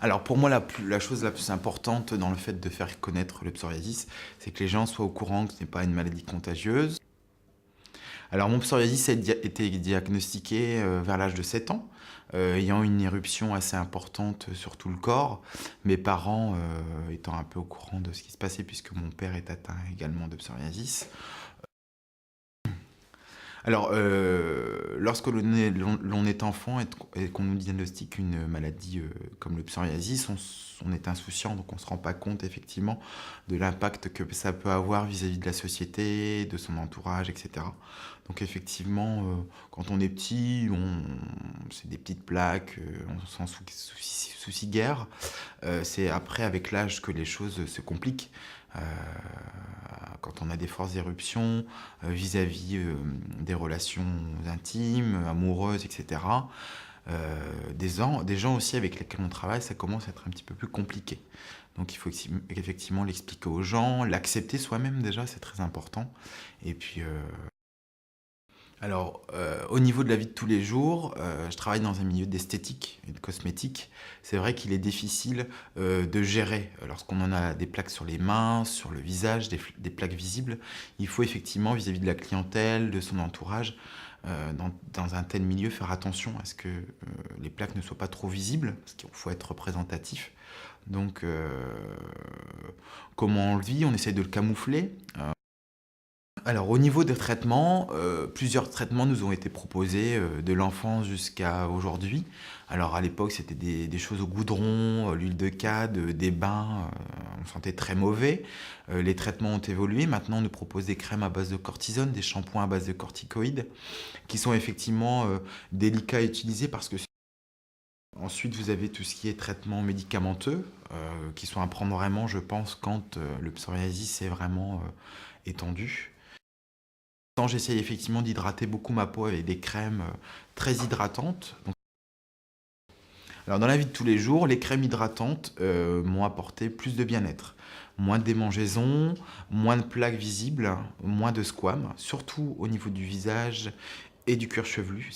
Alors pour moi, la chose la plus importante dans le fait de faire connaître le psoriasis, c'est que les gens soient au courant que ce n'est pas une maladie contagieuse. Alors mon psoriasis a été diagnostiqué vers l'âge de 7 ans, ayant une éruption assez importante sur tout le corps. Mes parents étant un peu au courant de ce qui se passait puisque mon père est atteint également de psoriasis. Alors, lorsque l'on est enfant et qu'on nous diagnostique une maladie comme le psoriasis, on est insouciant, donc on ne se rend pas compte effectivement de l'impact que ça peut avoir vis-à-vis de la société, de son entourage, etc. Donc effectivement, quand on est petit, c'est des petites plaques, on s'en soucie guère. C'est après, avec l'âge, que les choses se compliquent. Euh, Quand on a des fortes éruptions vis-à-vis des relations intimes, amoureuses, etc. Des gens aussi avec lesquels on travaille, ça commence à être un petit peu plus compliqué. Donc il faut effectivement l'expliquer aux gens, l'accepter soi-même déjà, c'est très important. Et puis au niveau de la vie de tous les jours, je travaille dans un milieu d'esthétique et de cosmétique. C'est vrai qu'il est difficile de gérer lorsqu'on en a des plaques sur les mains, sur le visage, des plaques visibles. Il faut effectivement, vis-à-vis de la clientèle, de son entourage, dans un tel milieu, faire attention à ce que les plaques ne soient pas trop visibles, parce qu'il faut être représentatif. Donc, comment on le vit? On essaye de le camoufler. Alors au niveau des traitements, plusieurs traitements nous ont été proposés, de l'enfance jusqu'à aujourd'hui. Alors à l'époque, c'était des choses au goudron, l'huile de cade, des bains, on se sentait très mauvais. Les traitements ont évolué. Maintenant, on nous propose des crèmes à base de cortisone, des shampoings à base de corticoïdes, qui sont effectivement, délicats à utiliser parce que ensuite, vous avez tout ce qui est traitement médicamenteux, qui sont à prendre vraiment, je pense, quand, le psoriasis est vraiment, étendu. J'essaye effectivement d'hydrater beaucoup ma peau avec des crèmes très hydratantes. Alors dans la vie de tous les jours, les crèmes hydratantes m'ont apporté plus de bien-être. Moins de démangeaisons, moins de plaques visibles, moins de squames, surtout au niveau du visage et du cuir chevelu.